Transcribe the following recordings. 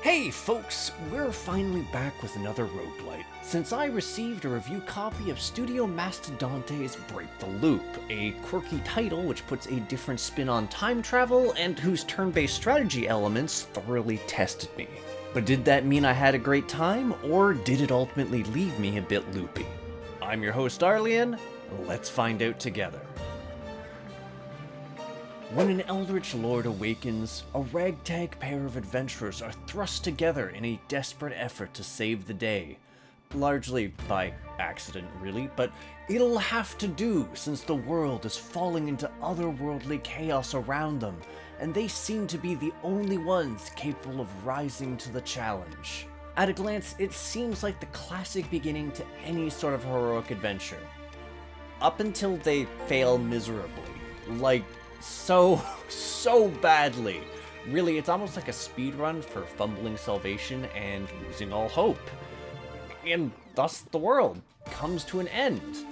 Hey folks, we're finally back with another roguelite, since I received a review copy of Studio Mastodonte's Break the Loop, a quirky title which puts a different spin on time travel and whose turn-based strategy elements thoroughly tested me. But did that mean I had a great time, or did it ultimately leave me a bit loopy? I'm your host Arlian, let's find out together. When an Eldritch Lord awakens, a ragtag pair of adventurers are thrust together in a desperate effort to save the day. Largely by accident, really, but it'll have to do since the world is falling into otherworldly chaos around them, and they seem to be the only ones capable of rising to the challenge. At a glance, it seems like the classic beginning to any sort of heroic adventure. Up until they fail miserably. Like, so badly. Really, it's almost like a speedrun for fumbling salvation and losing all hope. And thus the world comes to an end.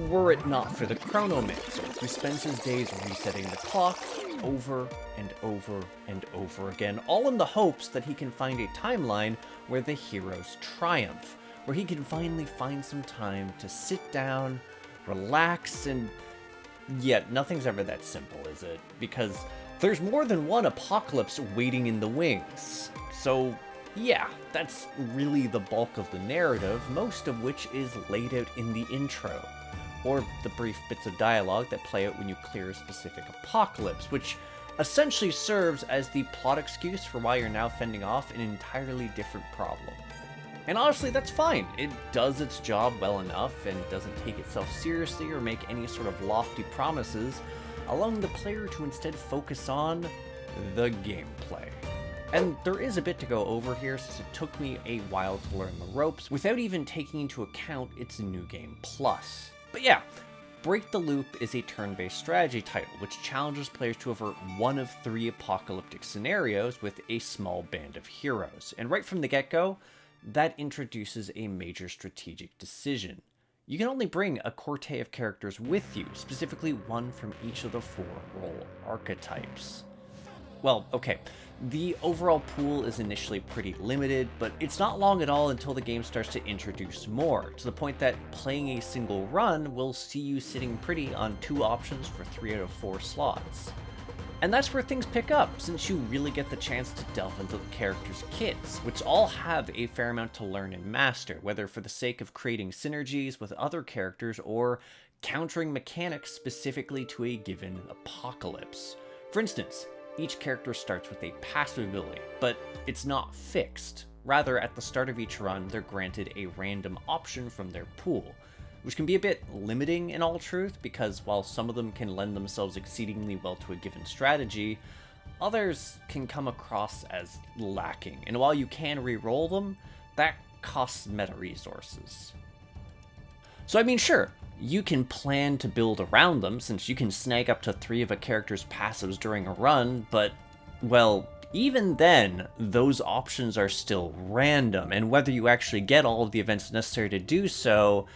Were it not for the Chronomancer, who spends his days resetting the clock over and over and over again, all in the hopes that he can find a timeline where the heroes triumph, where he can finally find some time to sit down, relax, and yet, nothing's ever that simple, is it? Because there's more than one apocalypse waiting in the wings. So, yeah, that's really the bulk of the narrative, most of which is laid out in the intro, or the brief bits of dialogue that play out when you clear a specific apocalypse, which essentially serves as the plot excuse for why you're now fending off an entirely different problem. And honestly, that's fine. It does its job well enough and doesn't take itself seriously or make any sort of lofty promises, allowing the player to instead focus on the gameplay. And there is a bit to go over here since it took me a while to learn the ropes without even taking into account its New Game Plus. But yeah, Break the Loop is a turn-based strategy title which challenges players to avert one of 3 apocalyptic scenarios with a small band of heroes. And right from the get-go, that introduces a major strategic decision. You can only bring a quartet of characters with you, specifically one from each of the 4 role archetypes. Well, okay, the overall pool is initially pretty limited, but it's not long at all until the game starts to introduce more, to the point that playing a single run will see you sitting pretty on 2 options for 3 out of 4 slots. And that's where things pick up, since you really get the chance to delve into the characters' kits, which all have a fair amount to learn and master, whether for the sake of creating synergies with other characters or countering mechanics specifically to a given apocalypse. For instance, each character starts with a passive ability, but it's not fixed. Rather, at the start of each run, they're granted a random option from their pool, which can be a bit limiting in all truth, because while some of them can lend themselves exceedingly well to a given strategy, others can come across as lacking, and while you can re-roll them, that costs meta resources. So I mean, sure, you can plan to build around them, since you can snag up to 3 of a character's passives during a run, but, well, even then, those options are still random, and whether you actually get all of the events necessary to do so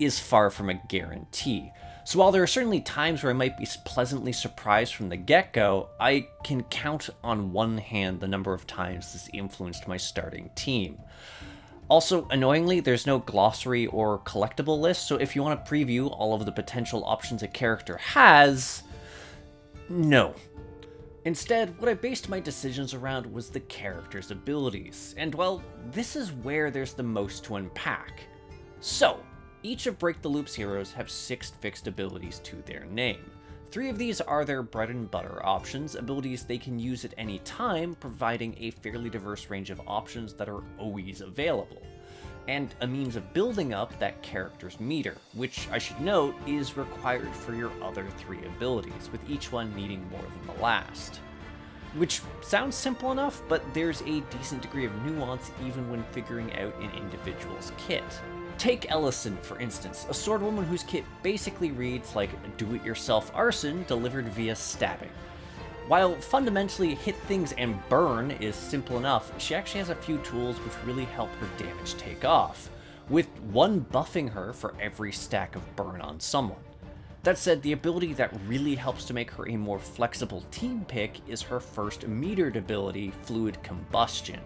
is far from a guarantee. So while there are certainly times where I might be pleasantly surprised from the get-go, I can count on one hand the number of times this influenced my starting team. Also, annoyingly, there's no glossary or collectible list, so if you want to preview all of the potential options a character has, no. Instead, what I based my decisions around was the character's abilities, and well, this is where there's the most to unpack. So, each of Break the Loop's heroes have 6 fixed abilities to their name. 3 of these are their bread and butter options, abilities they can use at any time, providing a fairly diverse range of options that are always available, and a means of building up that character's meter, which I should note is required for your other 3 abilities, with each one needing more than the last. Which sounds simple enough, but there's a decent degree of nuance even when figuring out an individual's kit. Take Ellison, for instance, a swordwoman whose kit basically reads like do-it-yourself arson delivered via stabbing. While fundamentally hit things and burn is simple enough, she actually has a few tools which really help her damage take off, with one buffing her for every stack of burn on someone. That said, the ability that really helps to make her a more flexible team pick is her first metered ability, Fluid Combustion,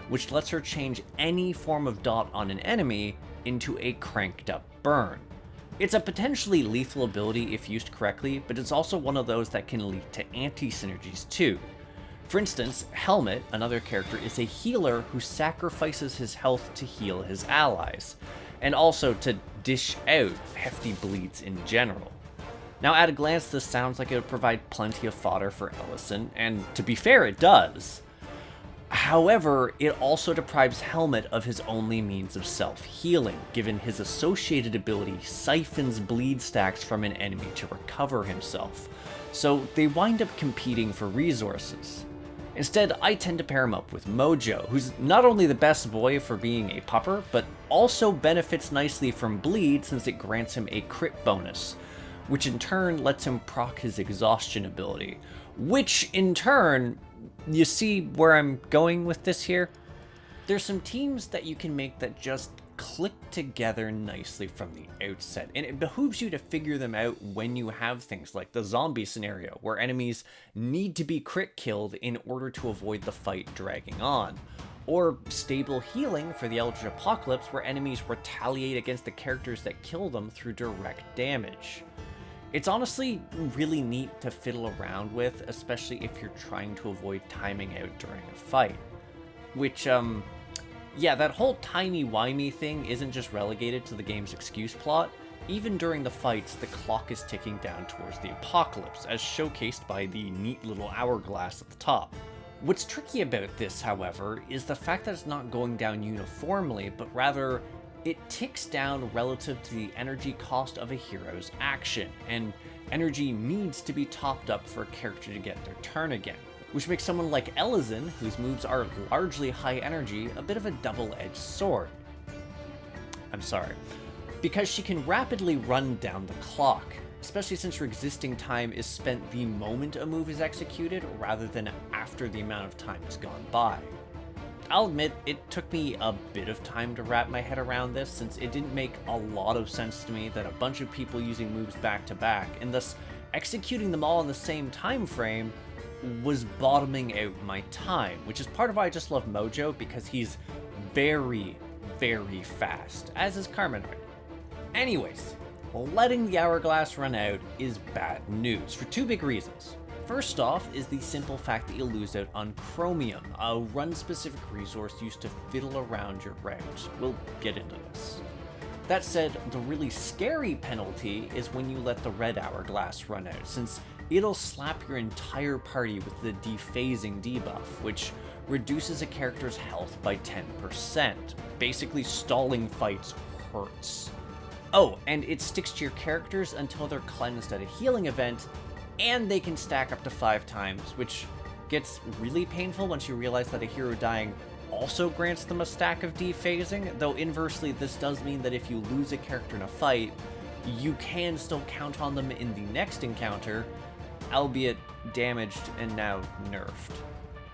which lets her change any form of dot on an enemy into a cranked up burn. It's a potentially lethal ability if used correctly, but it's also one of those that can lead to anti-synergies too. For instance, Helmet, another character, is a healer who sacrifices his health to heal his allies, and also to dish out hefty bleeds in general. Now, at a glance, this sounds like it would provide plenty of fodder for Ellison, and to be fair, it does. However, it also deprives Helmet of his only means of self-healing, given his associated ability siphons bleed stacks from an enemy to recover himself, so they wind up competing for resources. Instead, I tend to pair him up with Mojo, who's not only the best boy for being a pupper, but also benefits nicely from bleed since it grants him a crit bonus, which in turn lets him proc his exhaustion ability, which in turn, you see where I'm going with this here? There's some teams that you can make that just click together nicely from the outset, and it behooves you to figure them out when you have things like the zombie scenario, where enemies need to be crit killed in order to avoid the fight dragging on, or stable healing for the Eldritch Apocalypse, where enemies retaliate against the characters that kill them through direct damage. It's honestly really neat to fiddle around with, especially if you're trying to avoid timing out during a fight. Which, yeah, that whole timey-wimey thing isn't just relegated to the game's excuse plot. Even during the fights, the clock is ticking down towards the apocalypse, as showcased by the neat little hourglass at the top. What's tricky about this, however, is the fact that it's not going down uniformly, but rather it ticks down relative to the energy cost of a hero's action, and energy needs to be topped up for a character to get their turn again, which makes someone like Ellison, whose moves are largely high energy, a bit of a double-edged sword. I'm sorry. Because she can rapidly run down the clock, especially since her existing time is spent the moment a move is executed rather than after the amount of time has gone by. I'll admit, it took me a bit of time to wrap my head around this, since it didn't make a lot of sense to me that a bunch of people using moves back to back, and thus executing them all in the same time frame, was bottoming out my time, which is part of why I just love Mojo, because he's very, very fast, as is Carmenoid. Anyways, letting the hourglass run out is bad news for two big reasons. First off is the simple fact that you'll lose out on Chromium, a run-specific resource used to fiddle around your route. We'll get into this. That said, the really scary penalty is when you let the red hourglass run out, since it'll slap your entire party with the dephasing debuff, which reduces a character's health by 10%. Basically, stalling fights hurts. Oh, and it sticks to your characters until they're cleansed at a healing event, and they can stack up to 5 times, which gets really painful once you realize that a hero dying also grants them a stack of dephasing, though inversely this does mean that if you lose a character in a fight, you can still count on them in the next encounter, albeit damaged and now nerfed.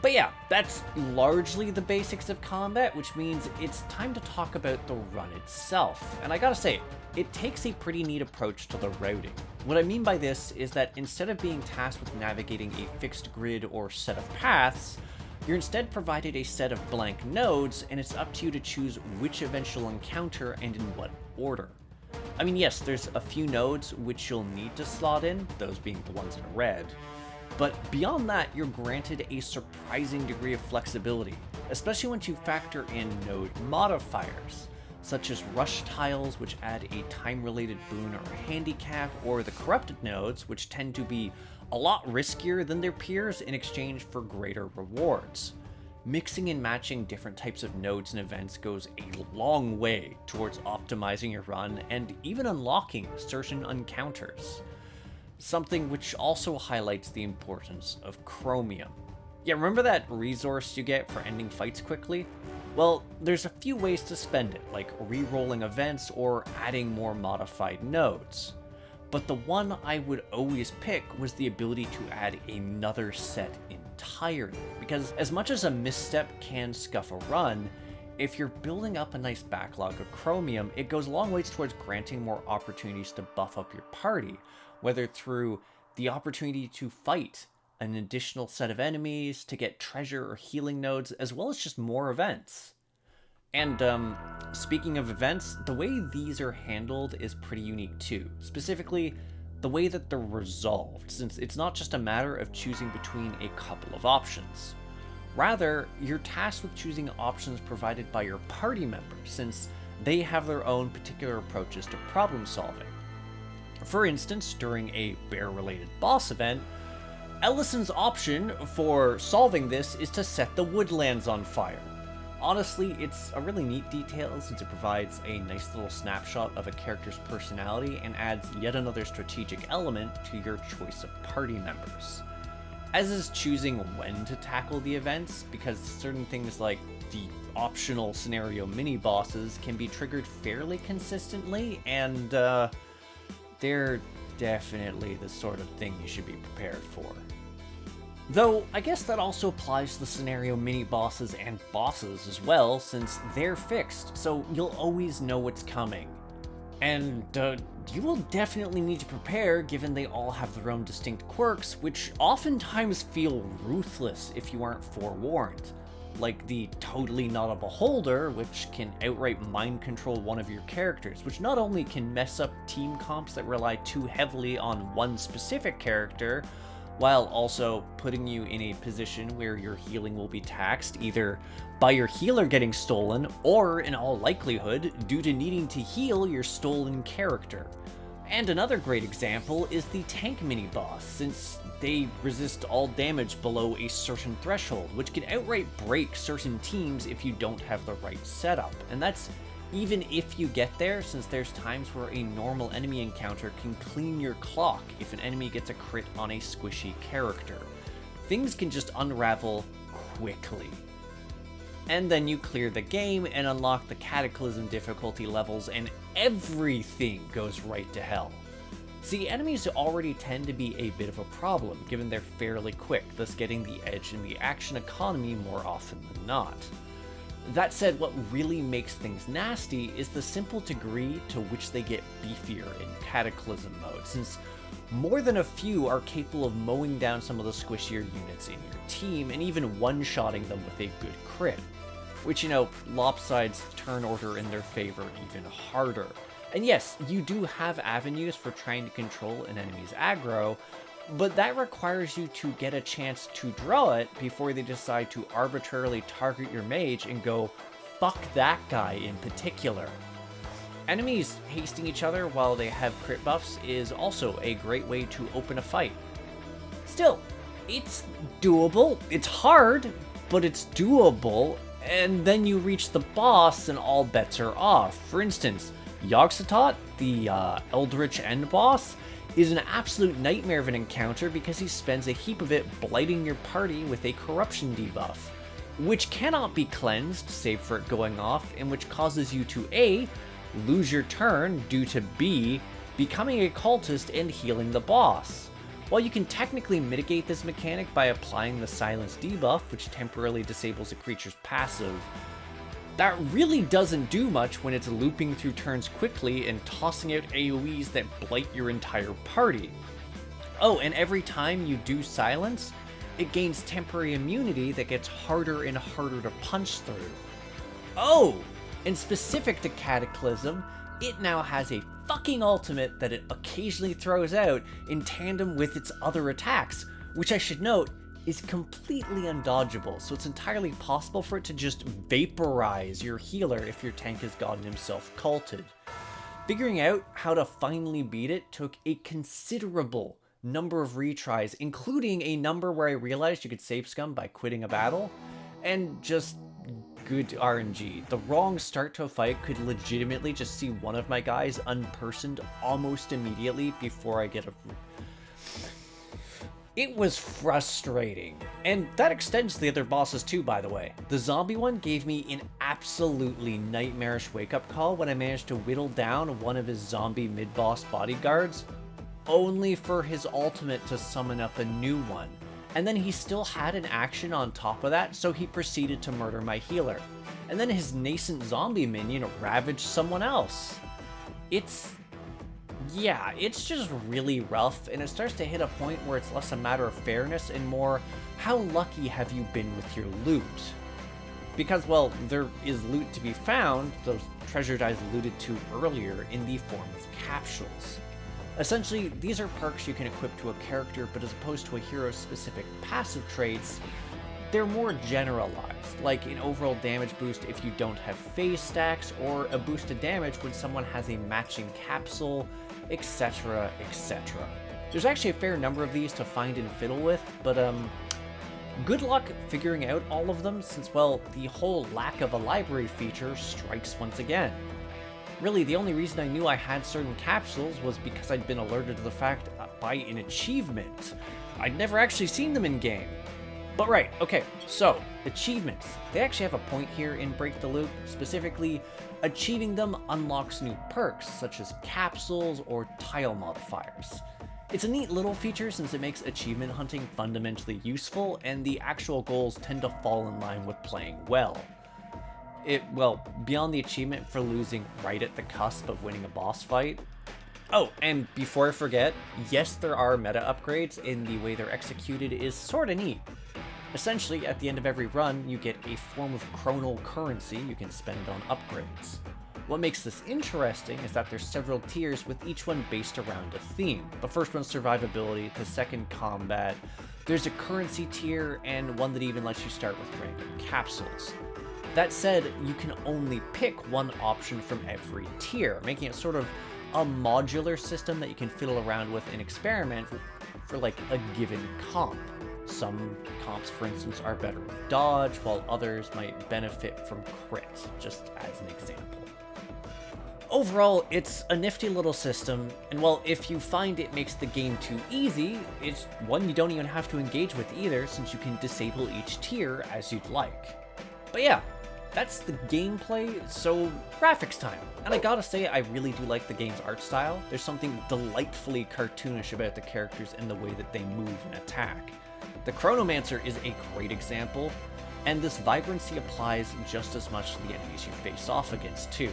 But yeah, that's largely the basics of combat, which means it's time to talk about the run itself. And I gotta say, it takes a pretty neat approach to the routing. What I mean by this is that instead of being tasked with navigating a fixed grid or set of paths, you're instead provided a set of blank nodes, and it's up to you to choose which eventual encounter and in what order. I mean, yes, there's a few nodes which you'll need to slot in, those being the ones in red. But beyond that, you're granted a surprising degree of flexibility, especially once you factor in node modifiers, such as rush tiles, which add a time-related boon or a handicap, or the corrupted nodes, which tend to be a lot riskier than their peers in exchange for greater rewards. Mixing and matching different types of nodes and events goes a long way towards optimizing your run and even unlocking certain encounters. Something which also highlights the importance of Chromium. Yeah, remember that resource you get for ending fights quickly? Well, there's a few ways to spend it, like re-rolling events or adding more modified nodes. But the one I would always pick was the ability to add another set entirely, because as much as a misstep can scuff a run, if you're building up a nice backlog of Chromium, it goes a long ways towards granting more opportunities to buff up your party, whether through the opportunity to fight an additional set of enemies, to get treasure or healing nodes, as well as just more events. And speaking of events, the way these are handled is pretty unique too. Specifically, the way that they're resolved, since it's not just a matter of choosing between a couple of options. Rather, you're tasked with choosing options provided by your party members, since they have their own particular approaches to problem solving. For instance, during a bear-related boss event, Ellison's option for solving this is to set the woodlands on fire. Honestly, it's a really neat detail since it provides a nice little snapshot of a character's personality and adds yet another strategic element to your choice of party members. As is choosing when to tackle the events, because certain things like the optional scenario mini-bosses can be triggered fairly consistently, and they're definitely the sort of thing you should be prepared for. Though, I guess that also applies to the scenario mini-bosses and bosses as well, since they're fixed, so you'll always know what's coming. And you will definitely need to prepare, given they all have their own distinct quirks, which oftentimes feel ruthless if you aren't forewarned. Like the Totally Not a Beholder, which can outright mind control one of your characters, which not only can mess up team comps that rely too heavily on one specific character, while also putting you in a position where your healing will be taxed, either by your healer getting stolen, or in all likelihood, due to needing to heal your stolen character. And another great example is the tank mini-boss, since they resist all damage below a certain threshold, which can outright break certain teams if you don't have the right setup. And that's even if you get there, since there's times where a normal enemy encounter can clean your clock if an enemy gets a crit on a squishy character. Things can just unravel quickly. And then you clear the game and unlock the Cataclysm difficulty levels, and everything goes right to hell. See, enemies already tend to be a bit of a problem, given they're fairly quick, thus getting the edge in the action economy more often than not. That said, what really makes things nasty is the simple degree to which they get beefier in Cataclysm mode, since more than a few are capable of mowing down some of the squishier units in your team, and even one-shotting them with a good crit. Which, lopsides turn order in their favor even harder. And yes, you do have avenues for trying to control an enemy's aggro, but that requires you to get a chance to draw it before they decide to arbitrarily target your mage and go, fuck that guy in particular. Enemies hasting each other while they have crit buffs is also a great way to open a fight. Still, it's doable. It's hard, but it's doable, and then you reach the boss and all bets are off. For instance, Yogg-Sothoth, the Eldritch End boss, is an absolute nightmare of an encounter because he spends a heap of it blighting your party with a corruption debuff, which cannot be cleansed save for it going off, and which causes you to A, lose your turn due to B, becoming a cultist and healing the boss. While you can technically mitigate this mechanic by applying the silence debuff, which temporarily disables a creature's passive, that really doesn't do much when it's looping through turns quickly and tossing out AoEs that blight your entire party. Oh, and every time you do silence, it gains temporary immunity that gets harder and harder to punch through. Oh, and specific to Cataclysm, it now has a fucking ultimate that it occasionally throws out in tandem with its other attacks, which I should note is completely undodgeable, so it's entirely possible for it to just vaporize your healer if your tank has gotten himself culted. Figuring out how to finally beat it took a considerable number of retries, including a number where I realized you could save scum by quitting a battle, and just good RNG. The wrong start to a fight could legitimately just see one of my guys unpersoned almost immediately before I get a... It was frustrating. And that extends to the other bosses too, by the way. The zombie one gave me an absolutely nightmarish wake-up call when I managed to whittle down one of his zombie mid-boss bodyguards, only for his ultimate to summon up a new one. And then he still had an action on top of that, so he proceeded to murder my healer. And then his nascent zombie minion ravaged someone else. Yeah, it's just really rough, and it starts to hit a point where it's less a matter of fairness and more, how lucky have you been with your loot? Because, well, there is loot to be found, those treasures I alluded to earlier, in the form of capsules. Essentially, these are perks you can equip to a character, but as opposed to a hero's specific passive traits, they're more generalized, like an overall damage boost if you don't have phase stacks, or a boost to damage when someone has a matching capsule, etc, etc. There's actually a fair number of these to find and fiddle with, but good luck figuring out all of them, since, well, the whole lack of a library feature strikes once again. Really, the only reason I knew I had certain capsules was because I'd been alerted to the fact by an achievement. I'd never actually seen them in-game. But right, okay, so, achievements. They actually have a point here in Break the Loop. Specifically, achieving them unlocks new perks, such as capsules or tile modifiers. It's a neat little feature since it makes achievement hunting fundamentally useful, and the actual goals tend to fall in line with playing well. Well, beyond the achievement for losing right at the cusp of winning a boss fight. Oh, and before I forget, yes, there are meta upgrades, and the way they're executed is sorta neat. Essentially, at the end of every run, you get a form of chronal currency you can spend on upgrades. What makes this interesting is that there's several tiers, with each one based around a theme. The first one's survivability, the second combat, there's a currency tier, and one that even lets you start with random capsules. That said, you can only pick one option from every tier, making it sort of a modular system that you can fiddle around with and experiment for like a given comp. Some comps, for instance, are better with dodge, while others might benefit from crit, just as an example. Overall, it's a nifty little system, and while if you find it makes the game too easy, it's one you don't even have to engage with either, since you can disable each tier as you'd like. But yeah, that's the gameplay, so graphics time. And I gotta say, I really do like the game's art style. There's something delightfully cartoonish about the characters and the way that they move and attack. The Chronomancer is a great example, and this vibrancy applies just as much to the enemies you face off against too.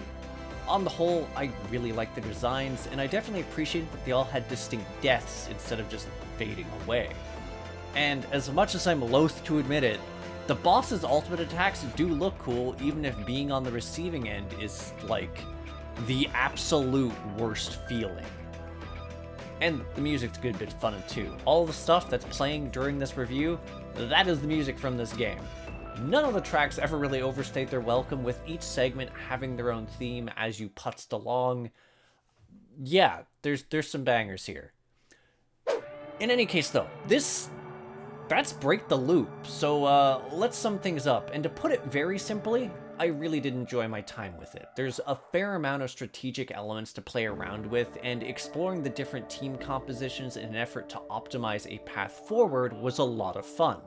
On the whole, I really like the designs, and I definitely appreciate that they all had distinct deaths instead of just fading away. And as much as I'm loath to admit it, the boss's ultimate attacks do look cool, even if being on the receiving end is, like, the absolute worst feeling. And the music's a good bit of fun too. All the stuff that's playing during this review, that is the music from this game. None of the tracks ever really overstayed their welcome, with each segment having their own theme as you putzed along. Yeah, there's some bangers here. In any case though, that's Break the Loop, so let's sum things up. And to put it very simply, I really did enjoy my time with it. There's a fair amount of strategic elements to play around with, and exploring the different team compositions in an effort to optimize a path forward was a lot of fun,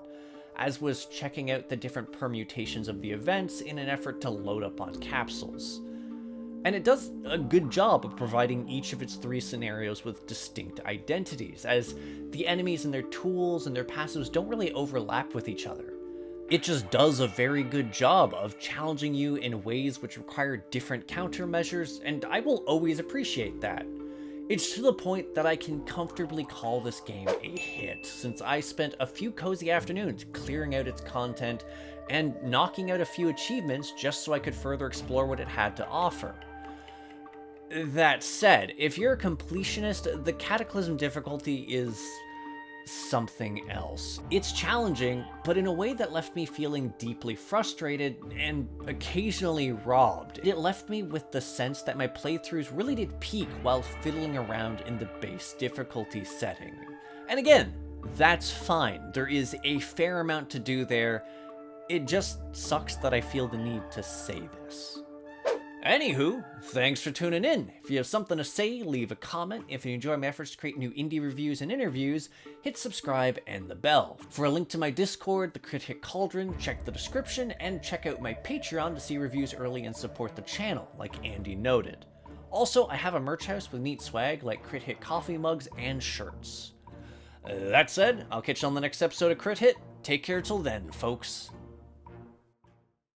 as was checking out the different permutations of the events in an effort to load up on capsules. And it does a good job of providing each of its three scenarios with distinct identities, as the enemies and their tools and their passives don't really overlap with each other. It just does a very good job of challenging you in ways which require different countermeasures, and I will always appreciate that. It's to the point that I can comfortably call this game a hit, since I spent a few cozy afternoons clearing out its content and knocking out a few achievements just so I could further explore what it had to offer. That said, if you're a completionist, the Cataclysm difficulty is something else. It's challenging, but in a way that left me feeling deeply frustrated and occasionally robbed. It left me with the sense that my playthroughs really did peak while fiddling around in the base difficulty setting. And again, that's fine. There is a fair amount to do there. It just sucks that I feel the need to say this. Anywho, thanks for tuning in. If you have something to say, leave a comment. If you enjoy my efforts to create new indie reviews and interviews, hit subscribe and the bell. For a link to my Discord, the Crit Hit Cauldron, check the description, and check out my Patreon to see reviews early and support the channel, like Andy noted. Also, I have a merch house with neat swag like Crit Hit coffee mugs and shirts. That said, I'll catch you on the next episode of Crit Hit. Take care till then, folks.